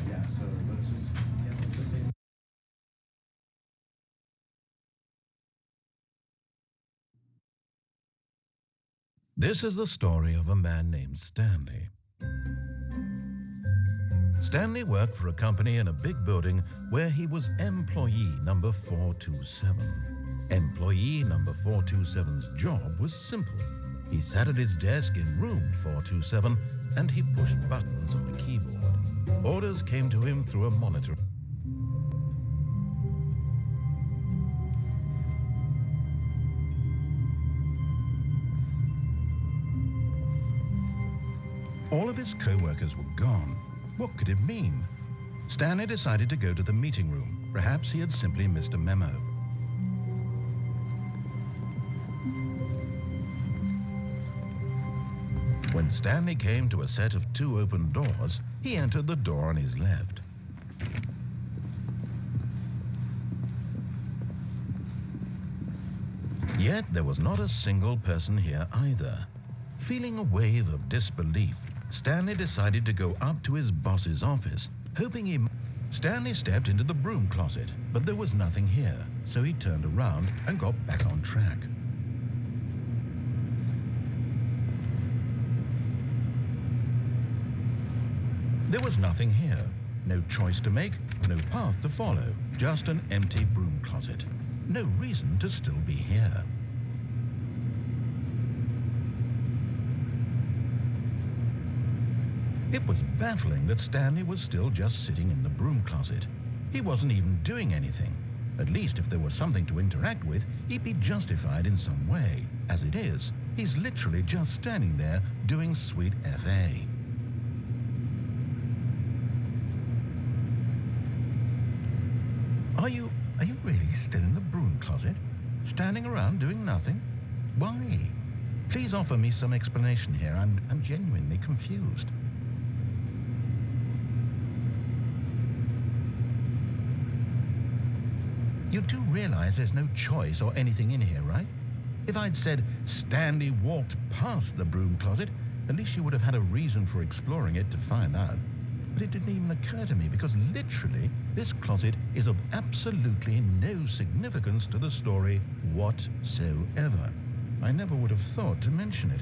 yeah. So let's just say. This is the story of a man named Stanley. Stanley worked for a company in a big building where he was employee number 427. Employee number 427's job was simple. He sat at his desk in room 427 and he pushed buttons on a keyboard. Orders came to him through a monitor. All of his co-workers were gone. What could it mean? Stanley decided to go to the meeting room. Perhaps he had simply missed a memo. When Stanley came to a set of 2 open doors, he entered the door on his left. Yet there was not a single person here either. Feeling a wave of disbelief, Stanley decided to go up to his boss's office, hoping he... Stanley stepped into the broom closet, but there was nothing here, so he turned around and got back on track. There was nothing here. No choice to make, no path to follow, just an empty broom closet. No reason to still be here. It was baffling that Stanley was still just sitting in the broom closet. He wasn't even doing anything. At least if there was something to interact with, he'd be justified in some way. As it is, he's literally just standing there doing sweet FA. Are you really still in the broom closet? Standing around doing nothing? Why? Please offer me some explanation here. I'm genuinely confused. You do realize there's no choice or anything in here, right? If I'd said Stanley walked past the broom closet, at least you would have had a reason for exploring it to find out. But it didn't even occur to me because literally this closet is of absolutely no significance to the story whatsoever. I never would have thought to mention it.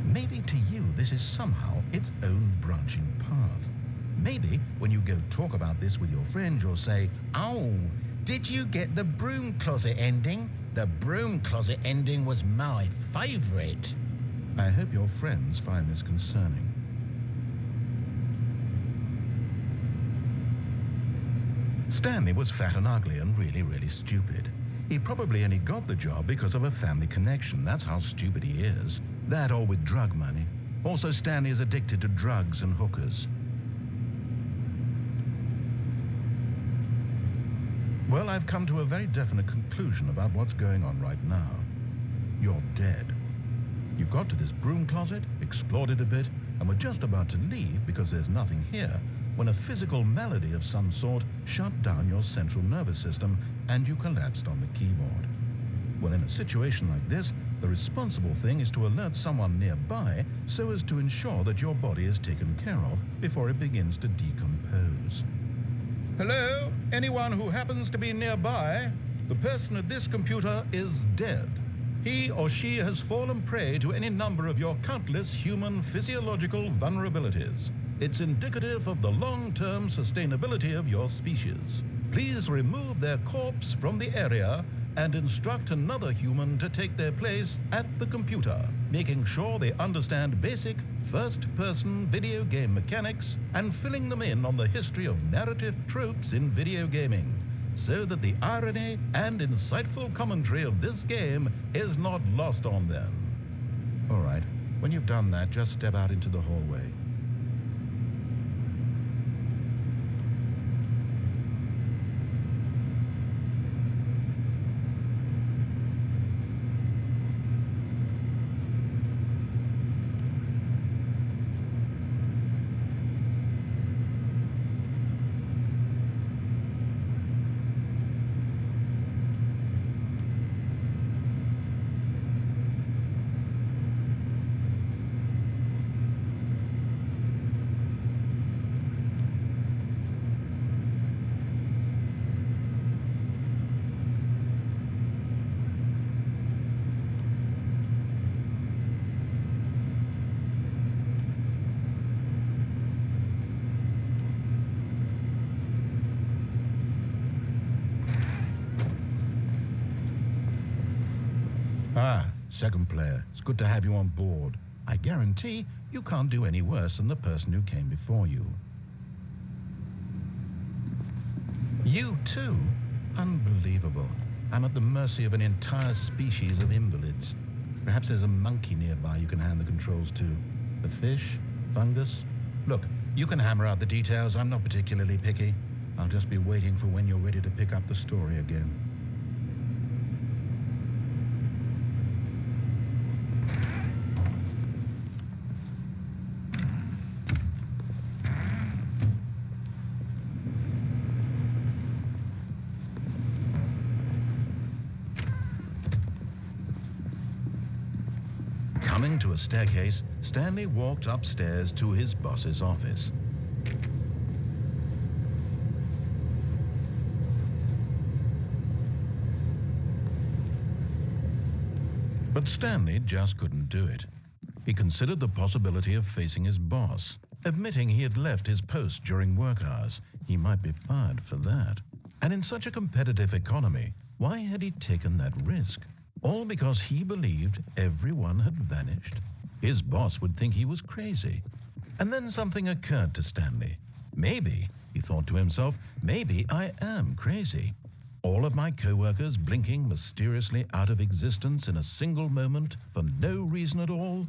Maybe to you this is somehow its own branching path. Maybe when you go talk about this with your friends, you'll say, "Oh, did you get the broom closet ending? The broom closet ending was my favorite." I hope your friends find this concerning. Stanley was fat and ugly and really stupid. He probably only got the job because of a family connection. That's how stupid he is. That or with drug money. Also, Stanley is addicted to drugs and hookers. Well, I've come to a very definite conclusion about what's going on right now. You're dead. You got to this broom closet, explored it a bit, and were just about to leave because there's nothing here when a physical malady of some sort shut down your central nervous system and you collapsed on the keyboard. Well, in a situation like this, the responsible thing is to alert someone nearby so as to ensure that your body is taken care of before it begins to decompose. Hello? Anyone who happens to be nearby? The person at this computer is dead. He or she has fallen prey to any number of your countless human physiological vulnerabilities. It's indicative of the long-term sustainability of your species. Please remove their corpse from the area and instruct another human to take their place at the computer, making sure they understand basic first-person video game mechanics and filling them in on the history of narrative tropes in video gaming, so that the irony and insightful commentary of this game is not lost on them. All right, when you've done that, just step out into the hallway. Ah, second player. It's good to have you on board. I guarantee you can't do any worse than the person who came before you. You too? Unbelievable. I'm at the mercy of an entire species of invalids. Perhaps there's a monkey nearby you can hand the controls to. A fish? Fungus? Look, you can hammer out the details. I'm not particularly picky. I'll just be waiting for when you're ready to pick up the story again. Coming to a staircase, Stanley walked upstairs to his boss's office. But Stanley just couldn't do it. He considered the possibility of facing his boss. Admitting he had left his post during work hours, he might be fired for that. And in such a competitive economy, why had he taken that risk? All because he believed everyone had vanished? His boss would think he was crazy. And then something occurred to Stanley. Maybe, he thought to himself, maybe I am crazy. All of my co-workers blinking mysteriously out of existence in a single moment for no reason at all?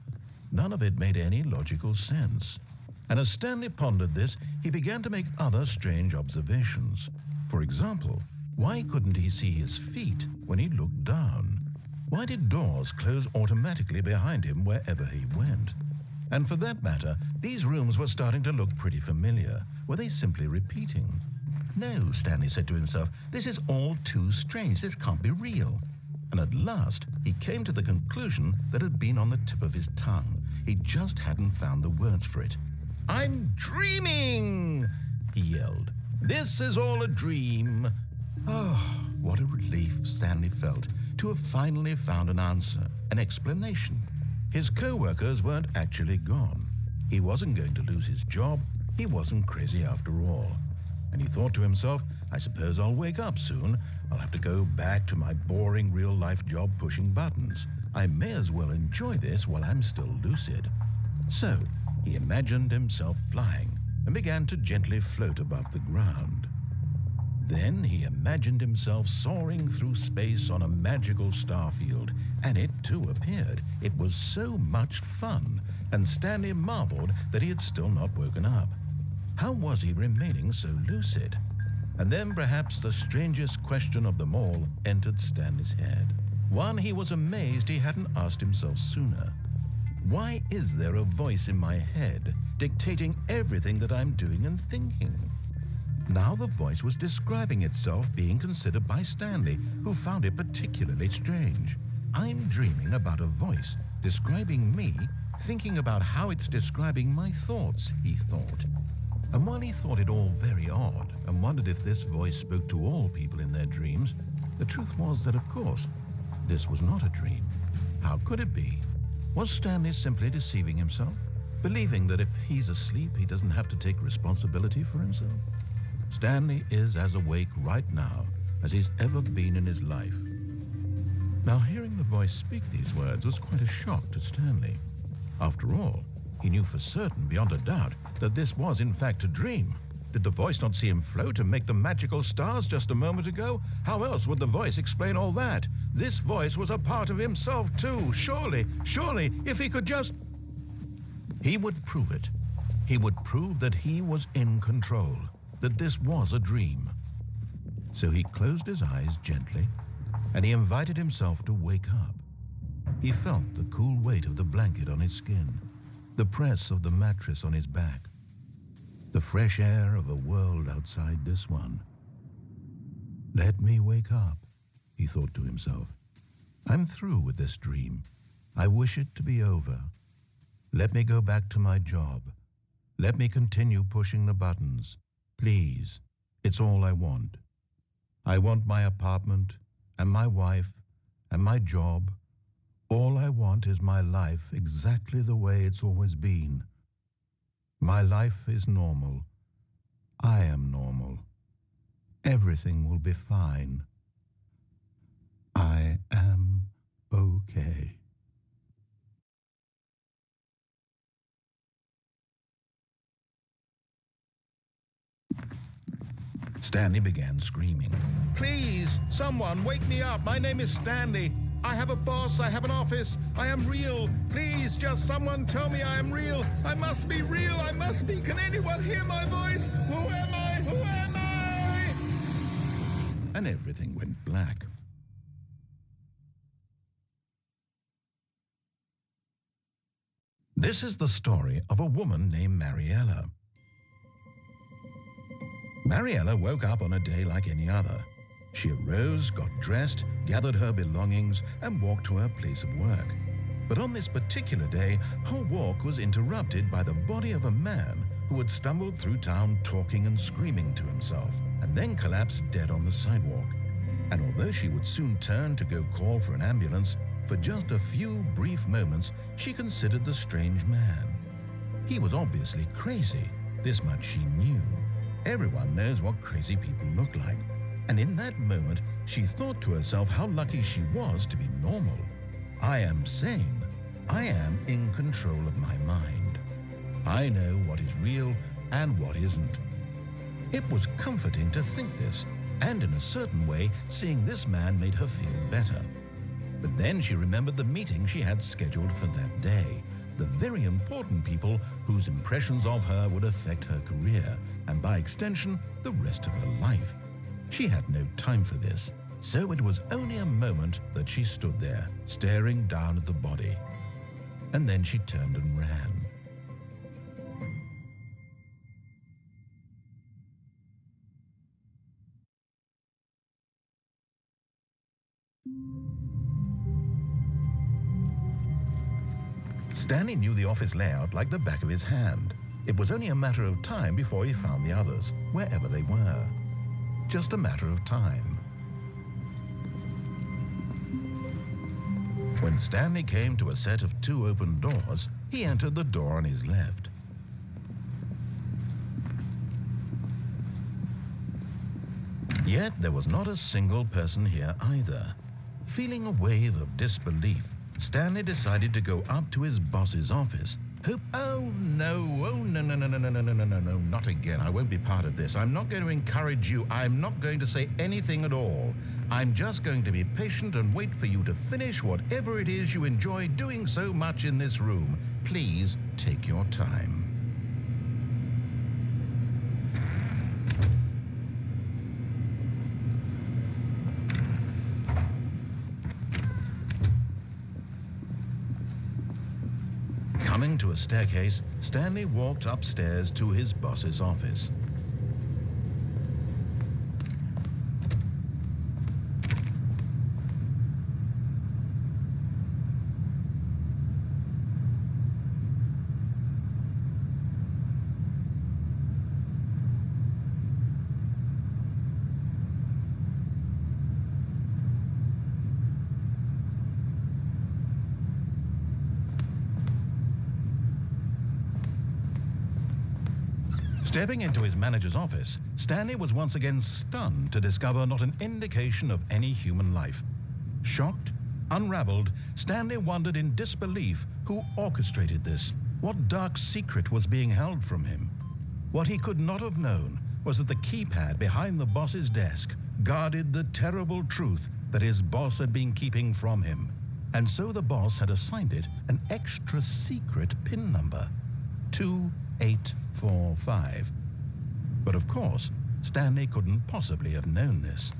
None of it made any logical sense. And as Stanley pondered this, he began to make other strange observations. For example, why couldn't he see his feet when he looked down? Why did doors close automatically behind him wherever he went? And for that matter, these rooms were starting to look pretty familiar. Were they simply repeating? No, Stanley said to himself, this is all too strange. This can't be real. And at last, he came to the conclusion that had been on the tip of his tongue. He just hadn't found the words for it. "I'm dreaming!" he yelled. "This is all a dream." Oh, what a relief Stanley felt to have finally found an answer, an explanation. His co-workers weren't actually gone. He wasn't going to lose his job. He wasn't crazy after all. And he thought to himself, I suppose I'll wake up soon. I'll have to go back to my boring real-life job pushing buttons. I may as well enjoy this while I'm still lucid. So he imagined himself flying and began to gently float above the ground. Then he imagined himself soaring through space on a magical starfield, and it too appeared. It was so much fun, and Stanley marveled that he had still not woken up. How was he remaining so lucid? And then perhaps the strangest question of them all entered Stanley's head. One he was amazed he hadn't asked himself sooner. Why is there a voice in my head dictating everything that I'm doing and thinking? Now the voice was describing itself being considered by Stanley, who found it particularly strange. I'm dreaming about a voice describing me, thinking about how it's describing my thoughts, he thought. And while he thought it all very odd and wondered if this voice spoke to all people in their dreams, the truth was that, of course, this was not a dream. How could it be? Was Stanley simply deceiving himself, believing that if he's asleep, he doesn't have to take responsibility for himself? Stanley is as awake right now as he's ever been in his life. Now, hearing the voice speak these words was quite a shock to Stanley. After all, he knew for certain, beyond a doubt, that this was in fact a dream. Did the voice not see him float and make the magical stars just a moment ago? How else would the voice explain all that? This voice was a part of himself too. Surely, if he could just... He would prove it. He would prove that he was in control, that this was a dream. So he closed his eyes gently, and he invited himself to wake up. He felt the cool weight of the blanket on his skin, the press of the mattress on his back, the fresh air of a world outside this one. Let me wake up, he thought to himself. I'm through with this dream. I wish it to be over. Let me go back to my job. Let me continue pushing the buttons. Please, it's all I want. I want my apartment and my wife and my job. All I want is my life exactly the way it's always been. My life is normal. I am normal. Everything will be fine. I am okay. Stanley began screaming. Please, someone, wake me up. My name is Stanley. I have a boss. I have an office. I am real. Please, just someone tell me I am real. I must be real. I must be. Can anyone hear my voice? Who am I? Who am I? And everything went black. This is the story of a woman named Mariella. Mariella woke up on a day like any other. She arose, got dressed, gathered her belongings, and walked to her place of work. But on this particular day, her walk was interrupted by the body of a man who had stumbled through town talking and screaming to himself, and then collapsed dead on the sidewalk. And although she would soon turn to go call for an ambulance, for just a few brief moments, she considered the strange man. He was obviously crazy. This much she knew. Everyone knows what crazy people look like. And in that moment, she thought to herself how lucky she was to be normal. I am sane. I am in control of my mind. I know what is real and what isn't. It was comforting to think this, and in a certain way, seeing this man made her feel better. But then she remembered the meeting she had scheduled for that day, the very important people whose impressions of her would affect her career, and by extension, the rest of her life. She had no time for this, so it was only a moment that she stood there, staring down at the body. And then she turned and ran. Stanley knew the office layout like the back of his hand. It was only a matter of time before he found the others, wherever they were. Just a matter of time. When Stanley came to a set of 2 open doors, he entered the door on his left. Yet there was not a single person here either. Feeling a wave of disbelief, Stanley decided to go up to his boss's office. Oh no, not again. I won't be part of this. I'm not going to encourage you. I'm not going to say anything at all. I'm just going to be patient and wait for you to finish whatever it is you enjoy doing so much in this room. Please take your time. Coming to a staircase, Stanley walked upstairs to his boss's office. Stepping into his manager's office, Stanley was once again stunned to discover not an indication of any human life. Shocked, unraveled, Stanley wondered in disbelief who orchestrated this. What dark secret was being held from him? What he could not have known was that the keypad behind the boss's desk guarded the terrible truth that his boss had been keeping from him. And so the boss had assigned it an extra secret PIN number, 2845. But of course, Stanley couldn't possibly have known this.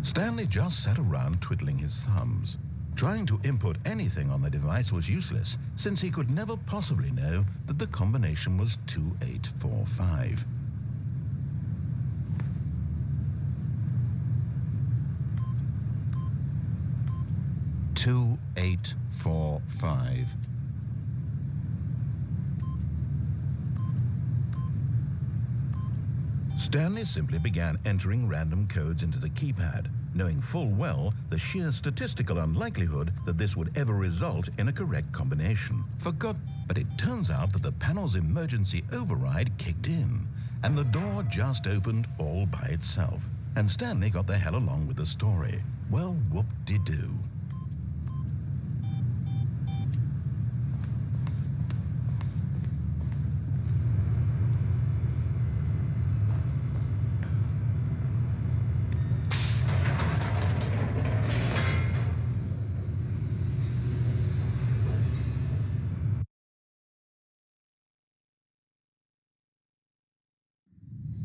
Stanley just sat around twiddling his thumbs. Trying to input anything on the device was useless, since he could never possibly know that the combination was 2845. Stanley simply began entering random codes into the keypad, knowing full well the sheer statistical unlikelihood that this would ever result in a correct combination. But it turns out that the panel's emergency override kicked in, and the door just opened all by itself. And Stanley got the hell along with the story. Well, whoop-de-doo.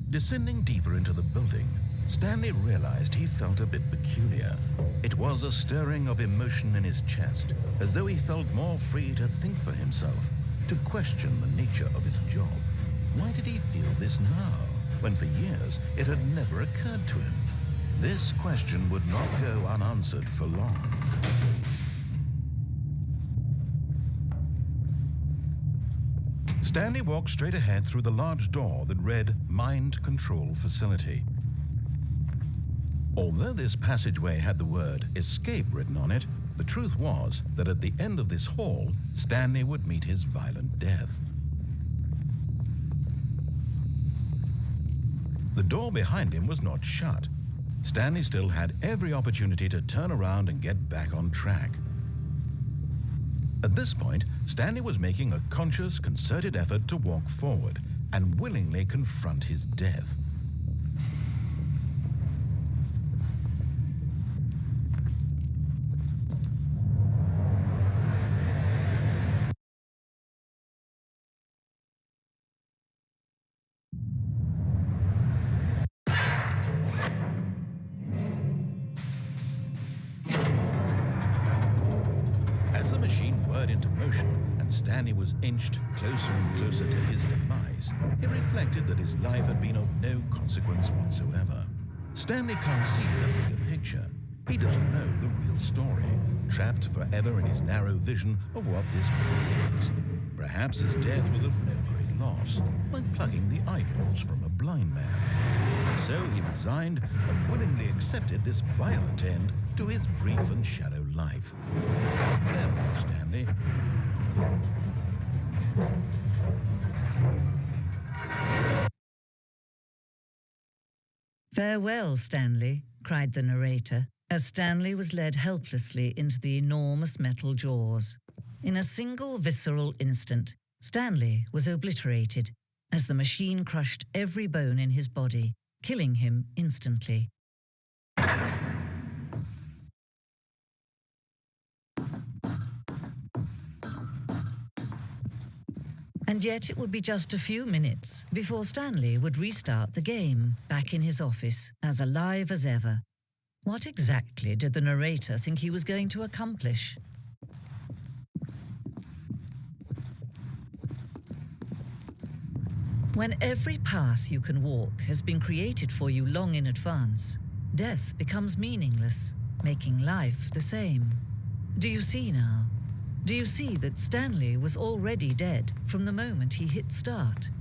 Descending deeper into the building, Stanley realized he felt a bit peculiar. It was a stirring of emotion in his chest, as though he felt more free to think for himself, to question the nature of his job. Why did he feel this now, when for years it had never occurred to him? This question would not go unanswered for long. Stanley walked straight ahead through the large door that read Mind Control Facility. Although this passageway had the word escape written on it, the truth was that at the end of this hall, Stanley would meet his violent death. The door behind him was not shut. Stanley still had every opportunity to turn around and get back on track. At this point, Stanley was making a conscious, concerted effort to walk forward and willingly confront his death. As the machine whirred into motion and Stanley was inched closer and closer to his demise, he reflected that his life had been of no consequence whatsoever. Stanley can't see the bigger picture. He doesn't know the real story, trapped forever in his narrow vision of what this world is. Perhaps his death was of no great loss, like plucking the eyeballs from a blind man. So he resigned and willingly accepted this violent end to his brief and shallow life. Farewell, Stanley. "Farewell, Stanley," cried the narrator, as Stanley was led helplessly into the enormous metal jaws. In a single visceral instant, Stanley was obliterated as the machine crushed every bone in his body, killing him instantly. And yet it would be just a few minutes before Stanley would restart the game, back in his office, as alive as ever. What exactly did the narrator think he was going to accomplish? When every path you can walk has been created for you long in advance, death becomes meaningless, making life the same. Do you see now? Do you see that Stanley was already dead from the moment he hit start?